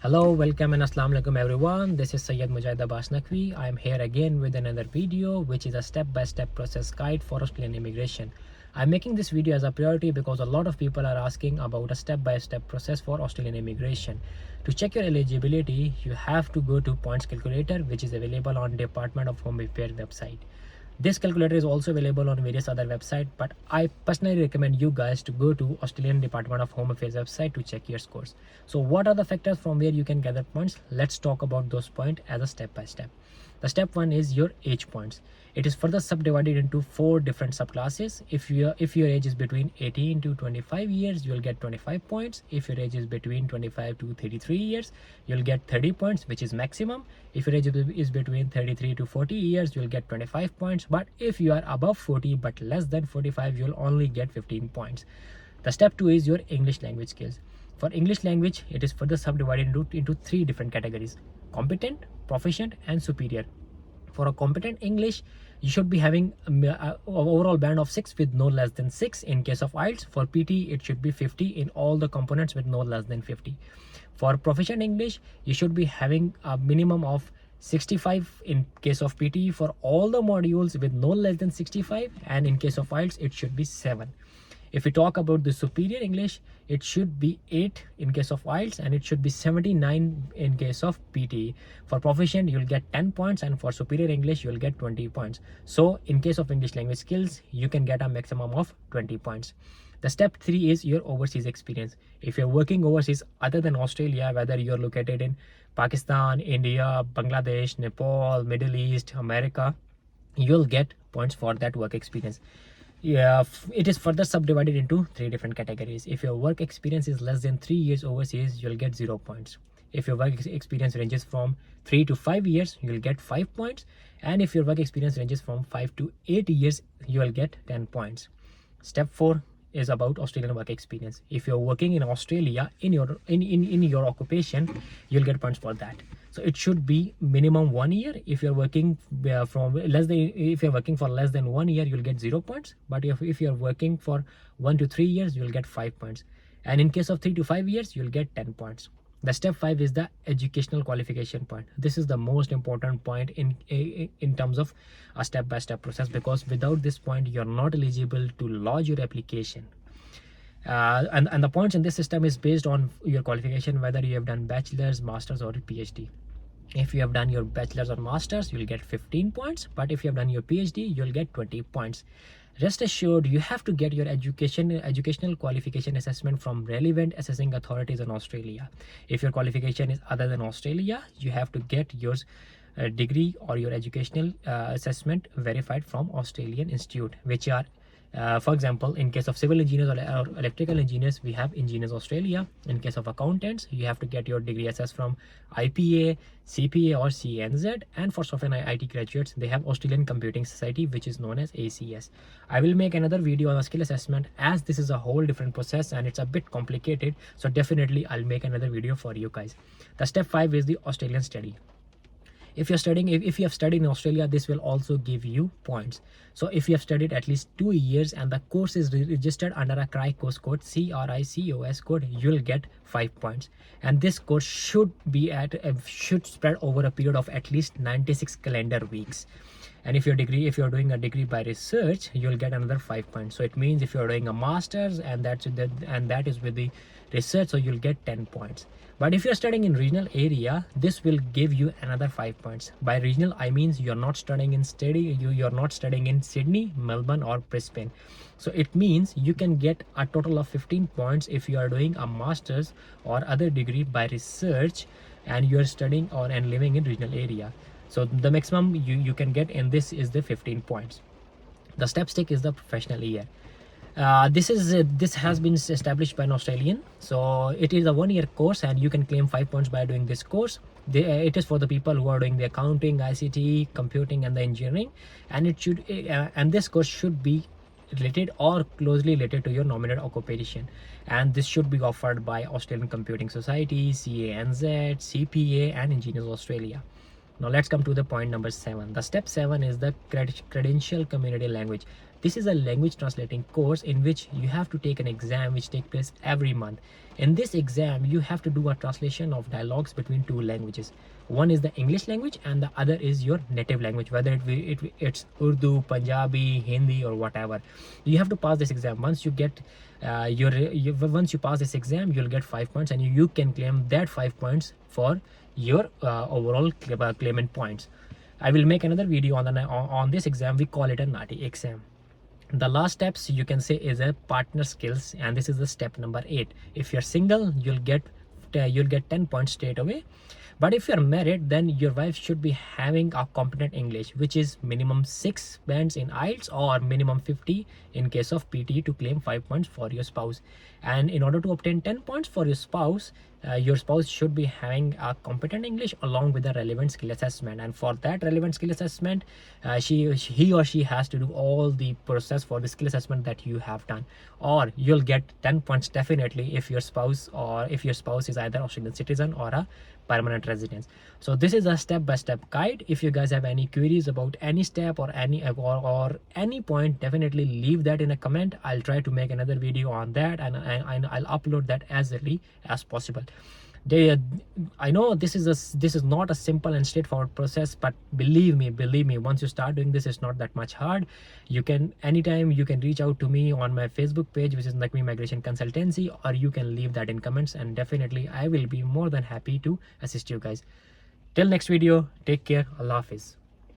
Hello, welcome and assalamu alaikum everyone. This is Syed Mujahid Abbas Naqvi. I am here again with another video which is a step-by-step process guide for Australian immigration. I'm making this video as a priority because a lot of people are asking about a step-by-step process for Australian immigration. To check your eligibility, you have to go to Points Calculator, which is available on Department of Home Affairs website. This calculator is also available on various other websites, but I personally recommend you guys to go to Australian Department of Home Affairs website to check your scores. So what are the factors from where you can gather points? Let's talk about those points as a step by step. The step one is your age points. It is further subdivided into 4 different subclasses. If your age is between 18 to 25 years, you'll get 25 points. If your age is between 25 to 33 years, you'll get 30 points, which is maximum. If your age is between 33 to 40 years, you'll get 25 points. But if you are above 40 but less than 45, you'll only get 15 points. The step 2 is your English language skills. For English language, it is further subdivided into 3 different categories: competent, proficient, and superior. For a competent English, you should be having overall band of 6 with no less than 6. In case of IELTS, for PT, it should be 50 in all the components with no less than 50. For proficient English, you should be having a minimum of 65 in case of PT for all the modules with no less than 65, and in case of IELTS, it should be 7. If we talk about the superior English, it should be 8 in case of IELTS, and it should be 79 in case of PT. For proficient, you'll get 10 points, and for superior English, you'll get 20 points. So in case of English language skills, you can get a maximum of 20 points. The step 3 is your overseas experience. If you're working overseas other than Australia, whether you're located in Pakistan, India, Bangladesh, Nepal, Middle East, America, you'll get points for that work experience. Yeah, it is further subdivided into 3 different categories. If your work experience is less than 3 years overseas, you'll get 0 points. If your work experience ranges from 3 to 5 years, you'll get 5 points. And if your work experience ranges from 5 to 8 years, you'll get 10 points. Step 4 is about Australian work experience. If you're working in Australia in your occupation, you'll get points for that. So it should be minimum 1 year. If you're working if you're working for less than 1 year, you'll get 0 points. But if you're working for 1 to 3 years, you'll get 5 points. And in case of 3 to 5 years, you'll get 10 points. The step 5 is the educational qualification point. This is the most important point in terms of a step-by-step process, because without this point, you're not eligible to lodge your application. And the points in this system is based on your qualification, whether you have done bachelor's, master's, or PhD. If you have done your bachelor's or master's, you'll get 15 points. But if you have done your PhD, you'll get 20 points. Rest assured, you have to get your educational qualification assessment from relevant assessing authorities in Australia. If your qualification is other than Australia, you have to get your degree or your educational assessment verified from Australian Institute, which are for example, in case of civil engineers or electrical engineers, we have Engineers Australia. In case of accountants, you have to get your degree assessed from IPA, CPA, or CNZ. And for software and IT graduates, they have Australian Computing Society, which is known as ACS. I will make another video on a skill assessment, as this is a whole different process and it's a bit complicated. So definitely I'll make another video for you guys. The step 5 is the Australian study. If you have studied in Australia, this will also give you points. So if you have studied at least 2 years and the course is registered under a CRICOS code, CRICOS code, you'll get 5 points. And this course should spread over a period of at least 96 calendar weeks. And if you're doing a degree by research, you'll get another 5 points. So it means if you're doing a master's and that is with the research, so you'll get 10 points. But if you're studying in regional area, this will give you another 5 points. By regional, I means you're not studying in Sydney, Melbourne, or Brisbane. So it means you can get a total of 15 points if you are doing a master's or other degree by research and you're studying and living in regional area. So the maximum you can get in this is the 15 points. The step 6 is the professional year. This has been established by an Australian. So it is a 1-year course and you can claim 5 points by doing this course. It is for the people who are doing the accounting, ICT, computing, and the engineering. And this course should be related or closely related to your nominated occupation, and this should be offered by Australian Computing Society, CANZ, CPA, and Engineers Australia. Now let's come to the point number 7. The step 7 is the credential community language. This is a language translating course in which you have to take an exam which takes place every month. In this exam, you have to do a translation of dialogues between two languages. One is the English language and the other is your native language, whether it's Urdu, Punjabi, Hindi, or whatever. You have to pass this exam. Once you get once you pass this exam, you'll get 5 points, and you can claim that 5 points for your overall claimant points. I will make another video on this exam. We call it a NAATI exam. The last steps you can say is a partner skills, and this is the step number 8. If you're single, you'll get 10 points straight away. But if you're married, then your wife should be having a competent English, which is minimum 6 bands in IELTS or minimum 50 in case of PT to claim 5 points for your spouse. And in order to obtain 10 points for your spouse should be having a competent English along with a relevant skill assessment. And for that relevant skill assessment, he or she has to do all the process for the skill assessment that you have done, or you'll get 10 points definitely if your spouse is either Australian citizen or a permanent residence. So this is a step-by-step guide. If you guys have any queries about any step or any point, definitely leave that in a comment. I'll try to make another video on that, and I'll upload that as early as possible. I know this is not a simple and straightforward process, but believe me, once you start doing this, it's not that much hard. Anytime you can reach out to me on my Facebook page, which is Naqvi Immigration Consultancy, or you can leave that in comments, and definitely I will be more than happy to assist you guys. Till next video, take care. Allah Hafiz.